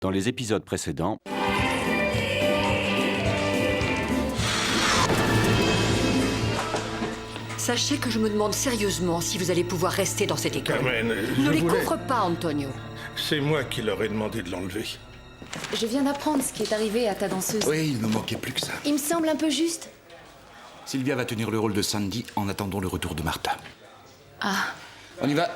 Dans les épisodes précédents... Sachez que je me demande sérieusement si vous allez pouvoir rester dans cette école. Carmen, Ne les couvre pas, Antonio. C'est moi qui leur ai demandé de l'enlever. Je viens d'apprendre ce qui est arrivé à ta danseuse. Oui, il ne manquait plus que ça. Il me semble un peu juste. Sylvia va tenir le rôle de Sandy en attendant le retour de Martha. Ah. On y va.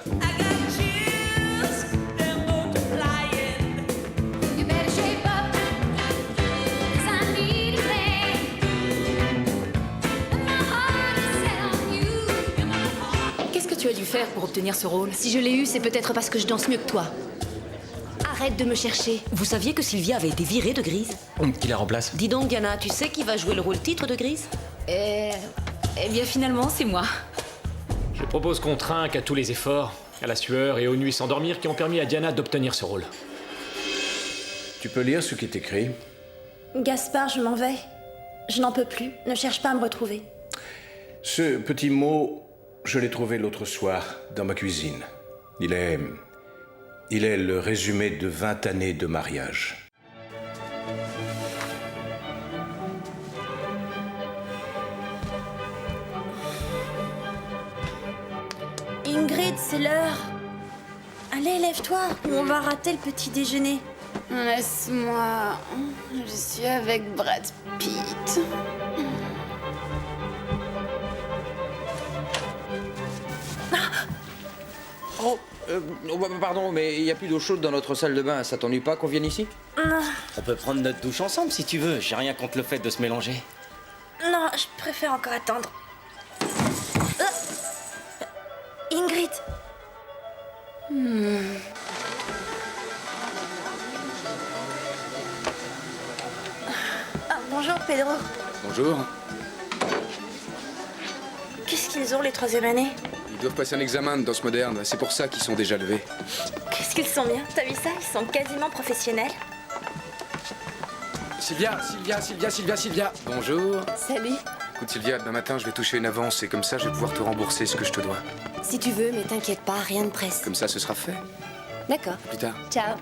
Qu'est-ce que tu as dû faire pour obtenir ce rôle? Si je l'ai eu, c'est peut-être parce que je danse mieux que toi. Arrête de me chercher. Vous saviez que Sylvia avait été virée de Grise? Qui la remplace? Dis donc, Diana, tu sais qui va jouer le rôle titre de Grise? Eh bien, finalement, c'est moi. Je propose qu'on trinque à tous les efforts, à la sueur et aux nuits sans dormir qui ont permis à Diana d'obtenir ce rôle. Tu peux lire ce qui est écrit? Gaspard, je m'en vais. Je n'en peux plus. Ne cherche pas à me retrouver. Ce petit mot, je l'ai trouvé l'autre soir dans ma cuisine. Il est le résumé de 20 années de mariage. Ingrid, c'est l'heure. Allez, lève-toi, ou on va rater le petit déjeuner. Laisse-moi. Je suis avec Brad Pitt. Pardon, mais il n'y a plus d'eau chaude dans notre salle de bain. Ça t'ennuie pas qu'on vienne ici? On peut prendre notre douche ensemble si tu veux. J'ai rien contre le fait de se mélanger. Non, je préfère encore attendre. Ingrid. Ah, bonjour, Pedro. Bonjour. Qu'est-ce qu'ils ont, les troisième années? Ils doivent passer un examen de danse moderne, c'est pour ça qu'ils sont déjà levés. Qu'est-ce qu'ils sont bien. T'as vu ça? Ils sont quasiment professionnels. Sylvia. Bonjour. Salut. Écoute Sylvia, demain matin je vais toucher une avance et comme ça je vais pouvoir te rembourser ce que je te dois. Si tu veux, mais t'inquiète pas, rien de presse. Comme ça ce sera fait. D'accord. Plus tard. Ciao.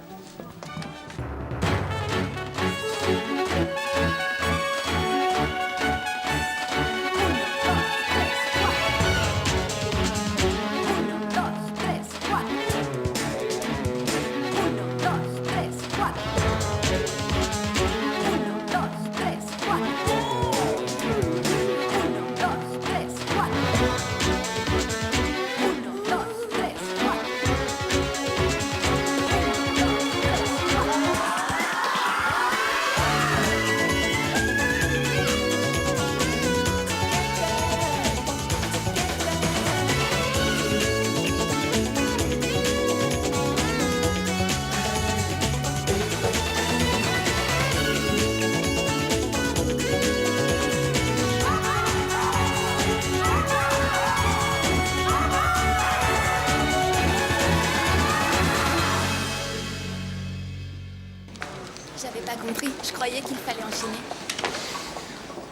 J'avais pas compris. Je croyais qu'il fallait enchaîner.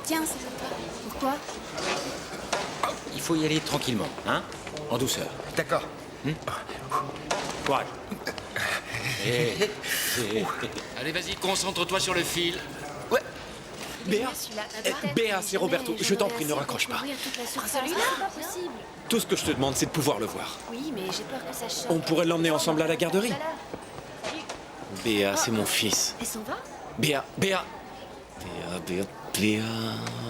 Tiens, c'est pour toi. Pourquoi? Il faut y aller tranquillement, hein? En douceur. D'accord. Courage. Allez, vas-y, concentre-toi sur le fil. Ouais. Béa, c'est Roberto. Je t'en prie, ne raccroche pas. Celui-là, c'est pas possible. Tout ce que je te demande, c'est de pouvoir le voir. Oui, mais j'ai peur que ça choque. On pourrait l'emmener ensemble à la garderie. Béa, c'est mon fils. Elle s'en va? Béa. Béa.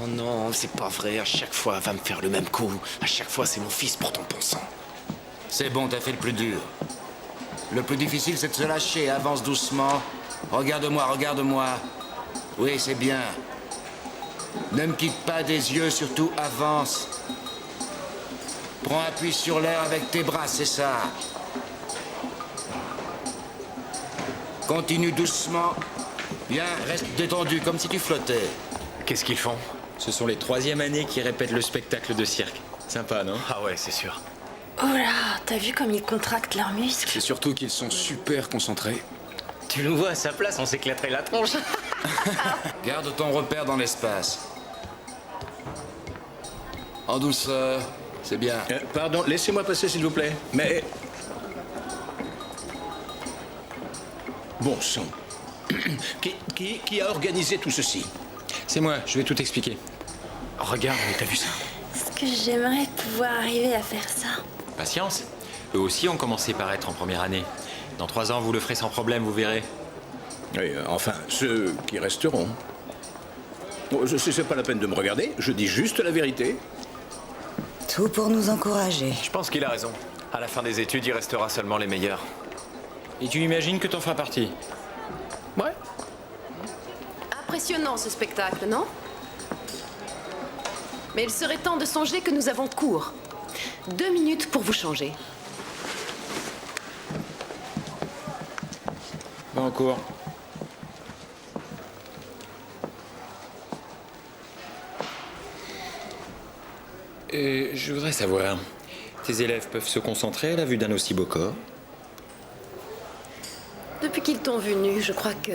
Oh non, c'est pas vrai. À chaque fois, elle va me faire le même coup. À chaque fois, c'est mon fils pour ton bon sang. C'est bon, t'as fait le plus dur. Le plus difficile, c'est de se lâcher. Avance doucement. Regarde-moi. Oui, c'est bien. Ne me quitte pas des yeux, surtout avance. Prends appui sur l'air avec tes bras, c'est ça. Continue doucement. Bien, reste détendu, comme si tu flottais. Qu'est-ce qu'ils font? Ce sont les troisième années qui répètent le spectacle de cirque. Sympa, non? Ah ouais, c'est sûr. Oh là, t'as vu comme ils contractent leurs muscles? C'est surtout qu'ils sont super concentrés. Tu nous vois à sa place, on s'éclaterait la tronche. Garde ton repère dans l'espace. En douceur, c'est bien. Pardon, laissez-moi passer s'il vous plaît. Mais... Bon sang. Qui a organisé tout ceci? C'est moi, je vais tout expliquer. Regarde, mais t'as vu ça? Est-ce que j'aimerais pouvoir arriver à faire ça? Patience. Eux aussi ont commencé par être en première année. Dans 3 ans, vous le ferez sans problème, vous verrez. Oui, enfin, ceux qui resteront. Bon, c'est pas la peine de me regarder, je dis juste la vérité. Tout pour nous encourager. Je pense qu'il a raison. À la fin des études, il restera seulement les meilleurs. Et tu imagines que t'en feras partie? Ouais. Impressionnant ce spectacle, non? Mais il serait temps de songer que nous avons cours. 2 minutes pour vous changer. Va en cours. Je voudrais savoir, tes élèves peuvent se concentrer à la vue d'un aussi beau corps? Depuis qu'ils t'ont vu nu, je crois que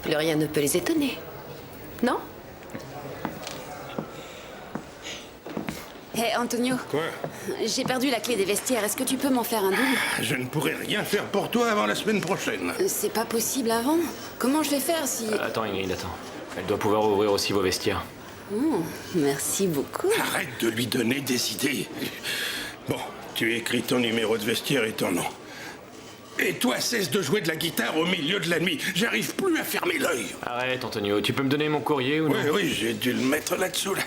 plus rien ne peut les étonner. Non? Hé, Antonio. Quoi? J'ai perdu la clé des vestiaires. Est-ce que tu peux m'en faire un double? Je ne pourrai rien faire pour toi avant la semaine prochaine. C'est pas possible avant. Comment je vais faire si... Attends, Ingrid, attends. Elle doit pouvoir ouvrir aussi vos vestiaires. Merci beaucoup. Arrête de lui donner des idées. Bon, tu écris ton numéro de vestiaire et ton nom. Et toi, cesse de jouer de la guitare au milieu de la nuit. J'arrive plus à fermer l'œil. Arrête, Antonio. Tu peux me donner mon courrier ou non? Oui, j'ai dû le mettre là-dessous. Là.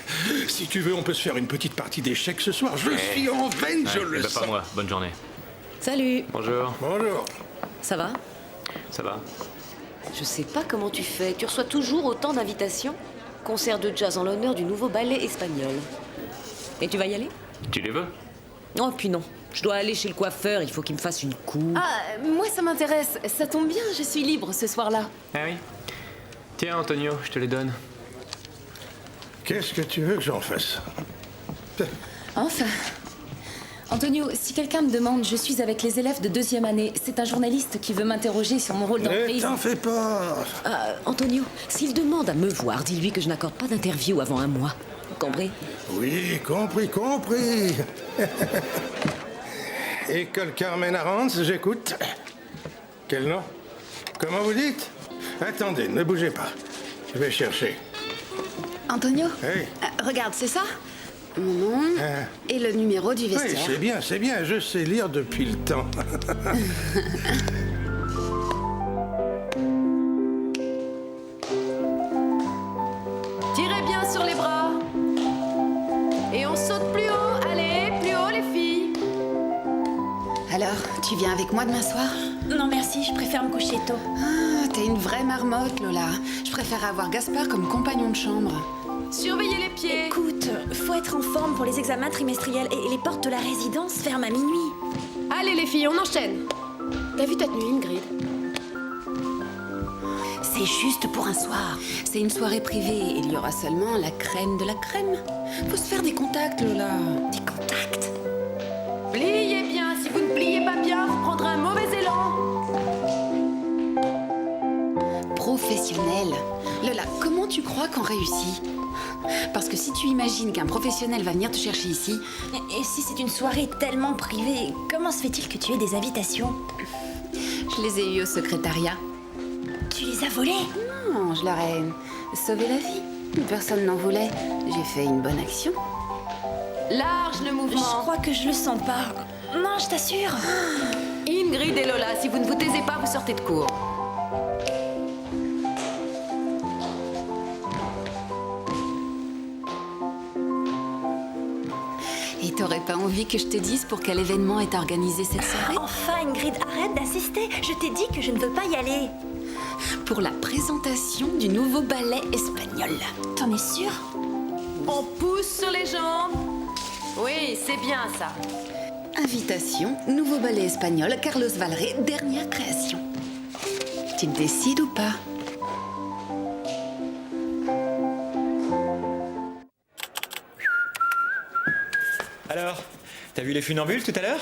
Si tu veux, on peut se faire une petite partie d'échecs ce soir. Je suis en veine, je le sens. Pas moi. Bonne journée. Salut. Bonjour. Bonjour. Ça va? Ça va? Je sais pas comment tu fais. Tu reçois toujours autant d'invitations? Concert de jazz en l'honneur du nouveau ballet espagnol. Et tu vas y aller? Tu les veux? Oh, puis non. Je dois aller chez le coiffeur, il faut qu'il me fasse une coupe. Ah, moi ça m'intéresse. Ça tombe bien, je suis libre ce soir-là. Ah oui? Tiens, Antonio, je te les donne. Qu'est-ce que tu veux que j'en fasse? Enfin. Antonio, si quelqu'un me demande, je suis avec les élèves de 2e année. C'est un journaliste qui veut m'interroger sur mon rôle Ne d'entreprise. t'en fais pas. Antonio, s'il demande à me voir, dis-lui que je n'accorde pas d'interview avant 1 mois. Compris? Oui, compris. École Carmen Arantz, j'écoute. Quel nom? Comment vous dites? Attendez, ne bougez pas. Je vais chercher. Antonio? Hey. Regarde, c'est ça? Mon nom et le numéro du Oui, vestiaire. c'est bien, je sais lire depuis le temps. Tirez bien sur les bras. Et on saute plus haut. Allez, plus haut les filles. Alors, tu viens avec moi demain soir? Non merci, je préfère me coucher tôt. Ah, t'es une vraie marmotte, Lola. Je préfère avoir Gaspard comme compagnon de chambre. Surveillez les pieds. Écoute, faut être en forme pour les examens trimestriels et les portes de la résidence ferment à minuit. Allez les filles, on enchaîne. T'as vu ta tenue, Ingrid? C'est juste pour un soir. C'est une soirée privée. Il y aura seulement la crème de la crème. Faut se faire des contacts, Lola. Des contacts? Pliez bien. Si vous ne pliez pas bien, vous prendrez un mauvais élan. Professionnel. Lola, comment tu crois qu'on réussit? Parce que si tu imagines qu'un professionnel va venir te chercher ici... Et si c'est une soirée tellement privée, comment se fait-il que tu aies des invitations? Je les ai eues au secrétariat. Tu les as volées? Non, je leur ai sauvé la vie. Personne n'en voulait. J'ai fait une bonne action. Large le mouvement. Je crois que je le sens pas. Non, je t'assure. Ingrid et Lola, si vous ne vous taisez pas, vous sortez de cours. Et t'aurais pas envie que je te dise pour quel événement est organisée cette soirée? Enfin, Ingrid, arrête d'assister. Je t'ai dit que je ne veux pas y aller. Pour la présentation du nouveau ballet espagnol. T'en es sûre? On pousse sur les jambes. Oui, c'est bien ça. Invitation, nouveau ballet espagnol, Carlos Valré, dernière création. Tu te décides ou pas? Alors, t'as vu les funambules tout à l'heure?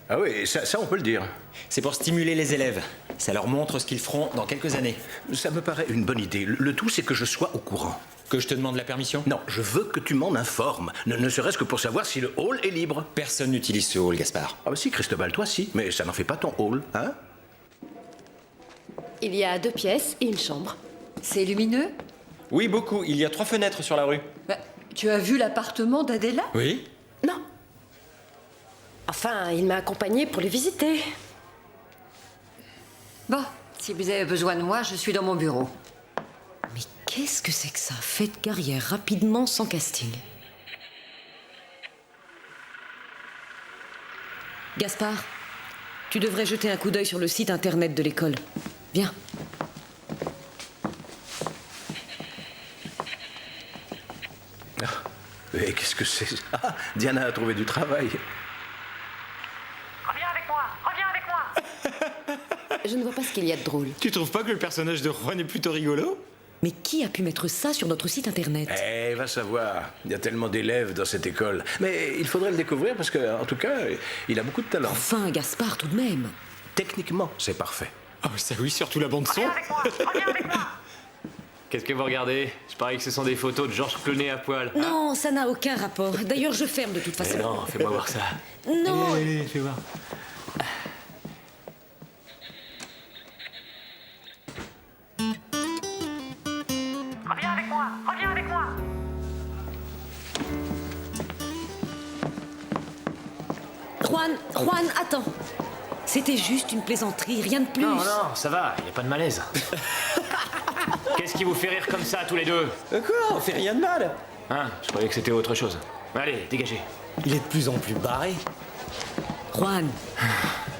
Ah oui, ça on peut le dire. C'est pour stimuler les élèves. Ça leur montre ce qu'ils feront dans quelques années. Ça me paraît une bonne idée. Le tout, c'est que je sois au courant. Que je te demande la permission? Non, je veux que tu m'en informes. Ne serait-ce que pour savoir si le hall est libre. Personne n'utilise ce hall, Gaspard. Ah bah si, Cristobal, toi si. Mais ça n'en fait pas ton hall, hein? Il y a 2 pièces et une chambre. C'est lumineux? Oui, beaucoup. Il y a 3 fenêtres sur la rue. Bah, tu as vu l'appartement d'Adela? Oui. Non. Enfin, il m'a accompagnée pour les visiter. Bon, si vous avez besoin de moi, je suis dans mon bureau. Mais qu'est-ce que c'est que ça? Faites carrière rapidement sans casting. Gaspard, tu devrais jeter un coup d'œil sur le site internet de l'école. Viens. Mais qu'est-ce que c'est? Ah, Diana a trouvé du travail. Reviens avec moi! Reviens avec moi! Je ne vois pas ce qu'il y a de drôle. Tu trouves pas que le personnage de Juan est plutôt rigolo? Mais qui a pu mettre ça sur notre site internet? Eh, va savoir. Il y a tellement d'élèves dans cette école. Mais il faudrait le découvrir parce que, en tout cas, il a beaucoup de talent. Enfin, Gaspard, tout de même. Techniquement, c'est parfait. Oh, ça oui, surtout la bande son. Qu'est-ce que vous regardez? Je parie que ce sont des photos de Georges Clooney à poil. Non, ça n'a aucun rapport. D'ailleurs, je ferme de toute façon. Mais non, fais-moi voir ça. Non. Allez, fais voir. Reviens avec moi! Reviens avec moi! Juan, attends. C'était juste une plaisanterie, rien de plus. Non, non, ça va, il n'y a pas de malaise. Qu'est-ce qui vous fait rire comme ça, tous les deux? Quoi? On fait rien de mal. Hein? Je croyais que c'était autre chose. Allez, dégagez. Il est de plus en plus barré. Juan,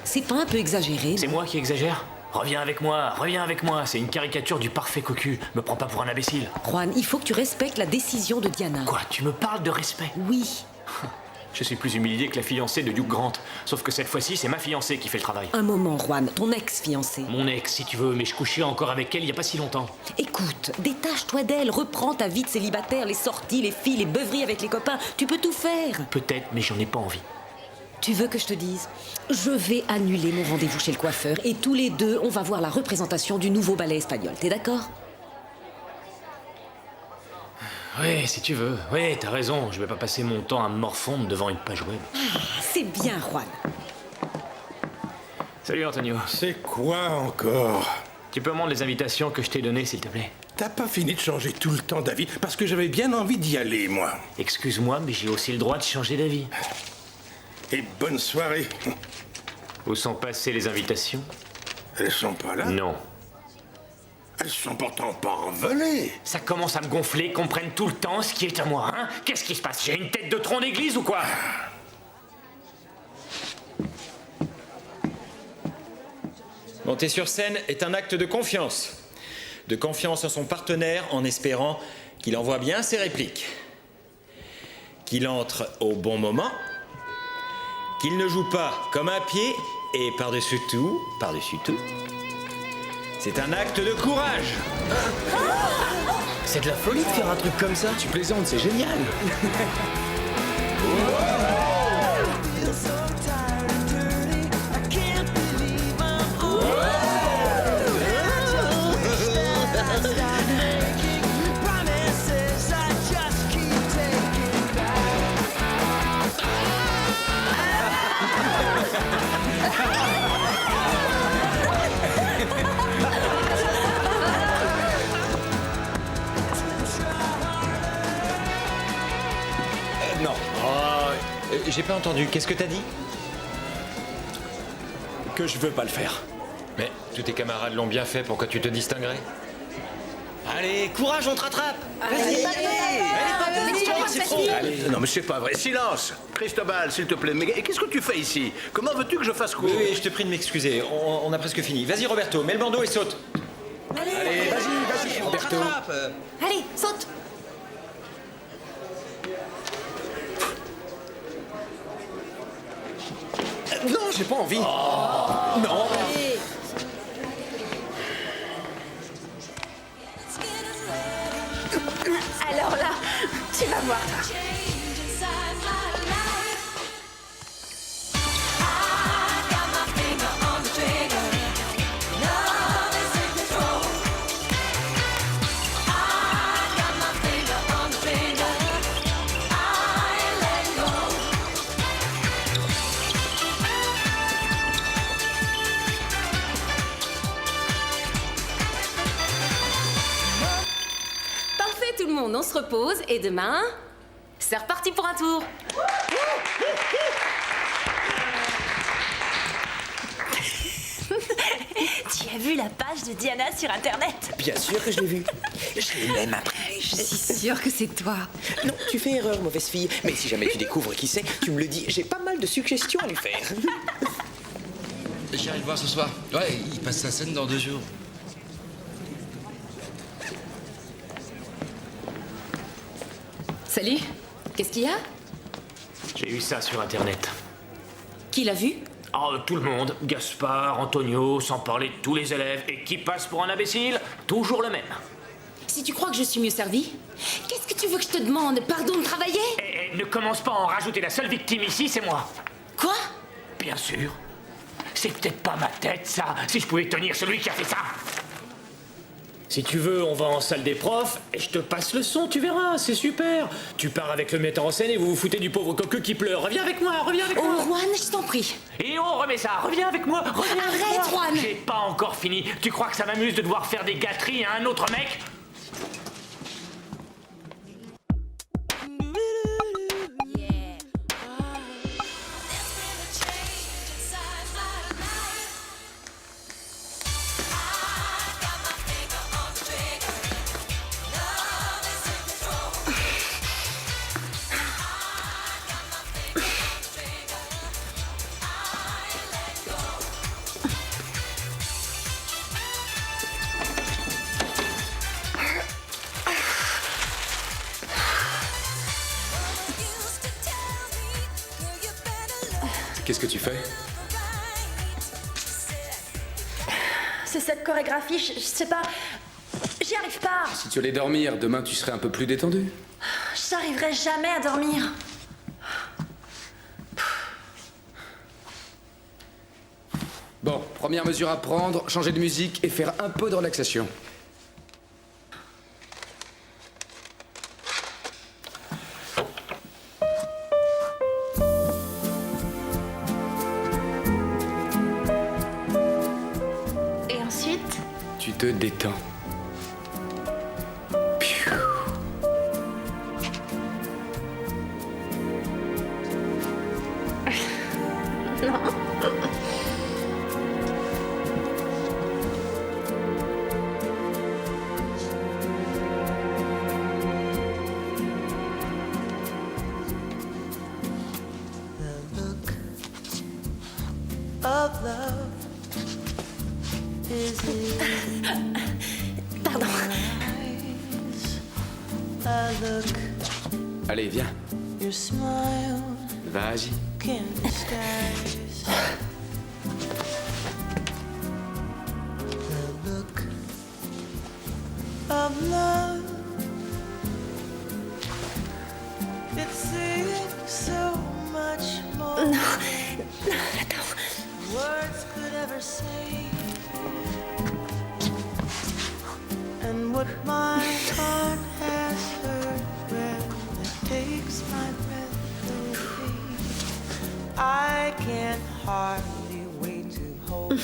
c'est pas un peu exagéré? C'est moi qui exagère? Reviens avec moi, c'est une caricature du parfait cocu. Me prends pas pour un imbécile. Juan, il faut que tu respectes la décision de Diana. Quoi, tu me parles de respect? Oui. Je suis plus humilié que la fiancée de Hugh Grant. Sauf que cette fois-ci, c'est ma fiancée qui fait le travail. Un moment, Juan, ton ex-fiancée. Mon ex, si tu veux, mais je couchais encore avec elle il y a pas si longtemps. Écoute, détache-toi d'elle, reprends ta vie de célibataire, les sorties, les filles, les beuveries avec les copains. Tu peux tout faire. Peut-être, mais j'en ai pas envie. Tu veux que je te dise? Je vais annuler mon rendez-vous chez le coiffeur et tous les deux, on va voir la représentation du nouveau ballet espagnol. T'es d'accord? Oui, si tu veux. Oui, t'as raison. Je vais pas passer mon temps à me morfondre devant une page web. Ah, c'est bien, Juan. Salut, Antonio. C'est quoi encore? Tu peux me rendre les invitations que je t'ai données, s'il te plaît? T'as pas fini de changer tout le temps d'avis parce que j'avais bien envie d'y aller, moi. Excuse-moi, mais j'ai aussi le droit de changer d'avis. Et bonne soirée. Où sont passées les invitations? Elles sont pas là? Non. Elles sont pourtant pas envolées. Ça commence à me gonfler qu'on prenne tout le temps ce qui est à moi, hein? Qu'est-ce qui se passe? J'ai une tête de tronc d'église ou quoi? Monter sur scène est un acte de confiance. De confiance en son partenaire en espérant qu'il envoie bien ses répliques. Qu'il entre au bon moment. Qu'il ne joue pas comme un pied et par-dessus tout, c'est un acte de courage. C'est de la folie de faire un truc comme ça. Tu plaisantes, c'est génial. Non. J'ai pas entendu. Qu'est-ce que t'as dit? Que je veux pas le faire. Mais tous tes camarades l'ont bien fait, pourquoi tu te distinguerais? Allez, courage, on te rattrape. Allez, Allez, non, mais c'est pas vrai. Silence! Cristobal, s'il te plaît. Mais qu'est-ce que tu fais ici? Comment veux-tu que je fasse quoi? Oui, je te prie de m'excuser. On a presque fini. Vas-y, Roberto, mets le bandeau et saute. Allez, vas-y, Roberto. Allez, saute. Non, j'ai pas envie. Non. Alors là, tu vas voir, toi. monde, on se repose et demain, c'est reparti pour un tour. Tu as vu la page de Diana sur Internet? Bien sûr que je l'ai vu. Je l'ai même appris. Je suis sûre que c'est toi. Non, tu fais erreur, mauvaise fille. Mais si jamais tu découvres qui c'est, tu me le dis. J'ai pas mal de suggestions à lui faire. J'irai le voir ce soir. Ouais, il passe sa scène dans 2 jours. Salut, qu'est-ce qu'il y a? J'ai eu ça sur Internet. Qui l'a vu? Oh, tout le monde. Gaspard, Antonio, sans parler de tous les élèves. Et qui passe pour un imbécile? Toujours le même. Si tu crois que je suis mieux servie, qu'est-ce que tu veux que je te demande? Pardon de travailler? Ne commence pas à en rajouter. La seule victime ici, c'est moi. Quoi? Bien sûr. C'est peut-être pas ma tête, ça. Si je pouvais tenir celui qui a fait ça. Si tu veux, on va en salle des profs et je te passe le son, tu verras, c'est super. Tu pars avec le metteur en scène et vous vous foutez du pauvre coqueux qui pleure. Reviens avec moi, reviens avec moi. Oh, Juan, je t'en prie. Et on remet ça, reviens avec moi, reviens avec moi. Arrête, Juan. J'ai pas encore fini. Tu crois que ça m'amuse de devoir faire des gâteries à un autre mec? Qu'est-ce que tu fais? C'est cette chorégraphie, je sais pas. J'y arrive pas. Si tu allais dormir, demain tu serais un peu plus détendu. J'arriverai jamais à dormir. Bon, première mesure à prendre, changer de musique et faire un peu de relaxation. Et ensuite? Tu te détends. Non. Of love is in Pardon. I look, Allez, viens. your smile Vas-y. can't disguise the look of love. It's saying so much more. Non, attends. Words could ever say. And what my heart has heard when it takes my breath away. I can't hardly wait to hold you,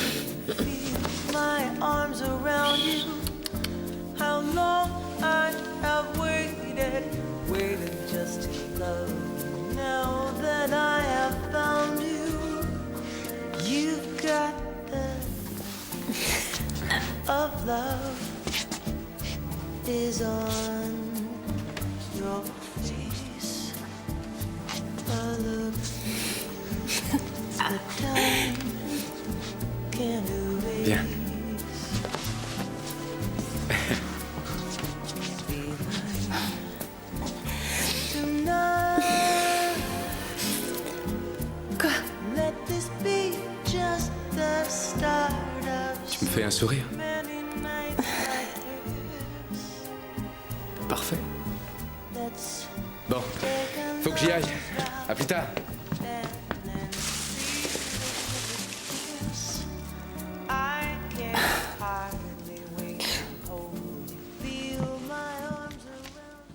feel my arms around you. How long I have waited just to love you. Now that I have found you, you've got the of love is on your face. A look the time can't erase. Viens. Tonight, Quoi? let this be just the start of Tu me fais un sourire. many nights like this. Parfait. Let's Bon, faut que j'y aille. À plus tard. I can't hardly wait to hold you, feel my arms around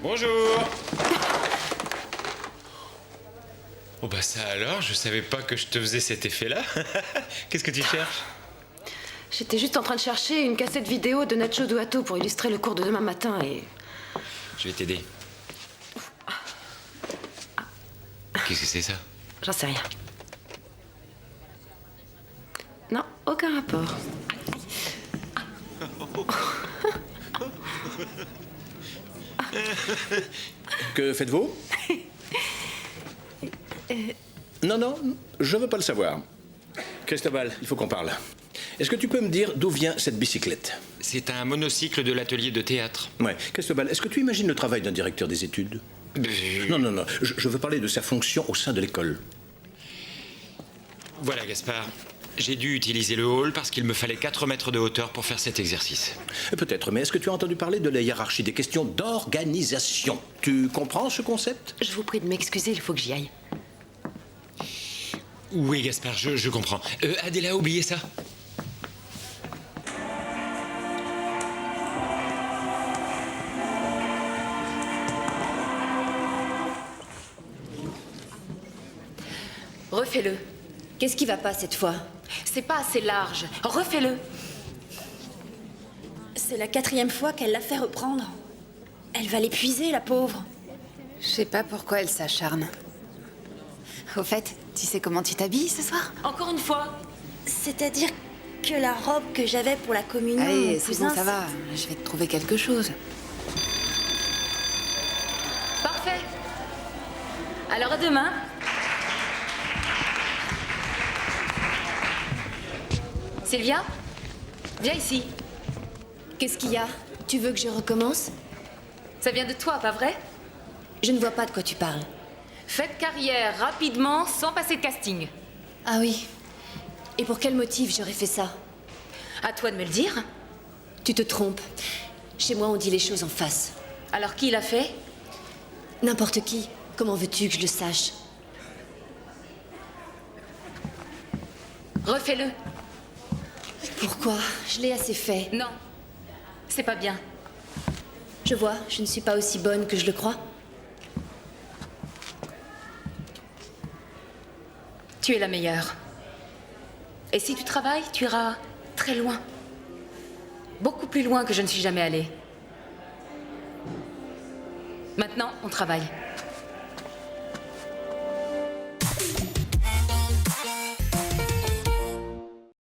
Bonjour. Oh bah ça alors, je savais pas que je te faisais cet effet-là. Qu'est-ce que tu cherches? J'étais juste en train de chercher une cassette vidéo de Nacho Duato pour illustrer le cours de demain matin et... Je vais t'aider. Qu'est-ce que c'est ça? J'en sais rien. Non, aucun rapport. Que faites-vous? Non, non, je veux pas le savoir. Cristobal, il faut qu'on parle. Est-ce que tu peux me dire d'où vient cette bicyclette? C'est un monocycle de l'atelier de théâtre. Ouais. Cristobal, est-ce que tu imagines le travail d'un directeur des études? Non, non, non. Je veux parler de sa fonction au sein de l'école. Voilà, Gaspard. J'ai dû utiliser le hall parce qu'il me fallait 4 mètres de hauteur pour faire cet exercice. Peut-être, mais est-ce que tu as entendu parler de la hiérarchie, des questions d'organisation? Tu comprends ce concept? Je vous prie de m'excuser, il faut que j'y aille. Oui, Gaspard, je comprends. Adela, oubliez ça. Refais-le. Qu'est-ce qui va pas cette fois? C'est pas assez large. Refais-le. C'est la 4e fois qu'elle l'a fait reprendre. Elle va l'épuiser, la pauvre. Je sais pas pourquoi elle s'acharne. Au fait, tu sais comment tu t'habilles ce soir? Encore une fois. C'est-à-dire que la robe que j'avais pour la communion... Allez, mon c'est cousin, bon, ça va. Je vais te trouver quelque chose. Parfait. Alors à demain. Sylvia, viens ici. Qu'est-ce qu'il y a? Tu veux que je recommence? Ça vient de toi, pas vrai? Je ne vois pas de quoi tu parles. Faites carrière rapidement, sans passer de casting. Ah oui. Et pour quel motif j'aurais fait ça? À toi de me le dire. Tu te trompes. Chez moi, on dit les choses en face. Alors qui l'a fait? N'importe qui. Comment veux-tu que je le sache? Refais-le. Pourquoi? Je l'ai assez fait. Non. C'est pas bien. Je vois, je ne suis pas aussi bonne que je le crois. Tu es la meilleure. Et si tu travailles, tu iras très loin. Beaucoup plus loin que je ne suis jamais allée. Maintenant, on travaille.